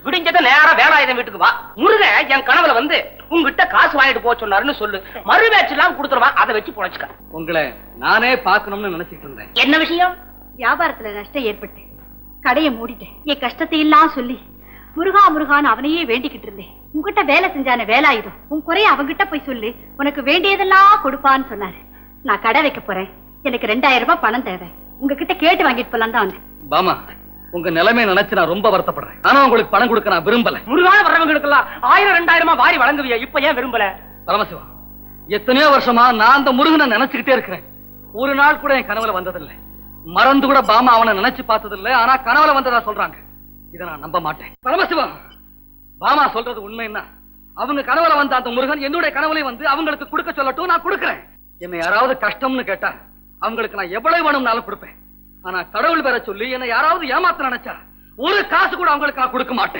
விடிஞ்சத நேரா வேலாயுதம் வீட்டுக்கு வா. முருகன் என் கனவுல வந்து உங்ககிட்ட காசு வாங்கிட்டு போக சொன்னாருன்னு சொல்லு. மறு பேச்சு எல்லாம் கொடுத்துருவான், அதை வச்சு பொழைச்சுக்க. உங்களை நானே பார்க்கணும்னு நினைச்சிட்டு இருந்தேன். என்ன விஷயம்? வியாபாரத்துல நஷ்டம் ஏற்பட்டு கடையை மூடிட்டேன். என் கஷ்டத்தை எல்லாம் சொல்லி முருகா முருகான்னு அவனையே வேண்டிக்கிட்டு இருந்தேன். உங்ககிட்ட வேலை செஞ்சான வேலாயுதம் உன் குறைய அவங்கிட்ட போய் சொல்லி உனக்கு வேண்டியதெல்லாம் கொடுப்பான்னு சொன்னாரு. நான் கடை வைக்க போறேன், எனக்கு 2000 ரூபாய் பணம் தேவை, உங்ககிட்ட கேட்டு வாங்கிட்டு போலாம் தான் வந்தேன். பாமா, உங்க நிலைமை நினைச்சு நான் ரொம்ப வருத்தப்படுறேன். ஆனா உங்களுக்கு பணம் கொடுக்க நான் விரும்பல. முருகான வர்றவங்களுக்கெல்லாம் 1000 2000 வாரி வழங்குவியா, இப்ப ஏன் விரும்பல? பரமசிவா, எத்தனையோ வருஷமா நான் அந்த முருகனை நினைச்சுக்கிட்டே இருக்கிறேன். ஒரு நாள் கூட என் கனவுல வந்ததில்லை. மறந்து கூட பாமா அவனை நினைச்சு பார்த்ததில்லை. ஆனா கனவுல வந்ததா சொல்றாங்க. இதை நான் நம்ப மாட்டேன். பரமசிவா, பாமா சொல்றது உண்மைன்னா அவங்க கனவுல வந்த அந்த முருகன் என்னுடைய கனவுலையும் வந்து அவங்களுக்கு கொடுக்க சொல்லட்டும், நான் கொடுக்கிறேன். என்னை யாராவது கஷ்டம்னு கேட்டா அவங்களுக்கு நான் எவ்வளவு வேணும்னாலும் கொடுப்பேன். ஆனா கடவுள் பேர சொல்லி என்னை யாராவது ஏமாத்த நினைச்சா ஒரு காசு கூட அவங்களுக்கு நான் கொடுக்க மாட்டேன்.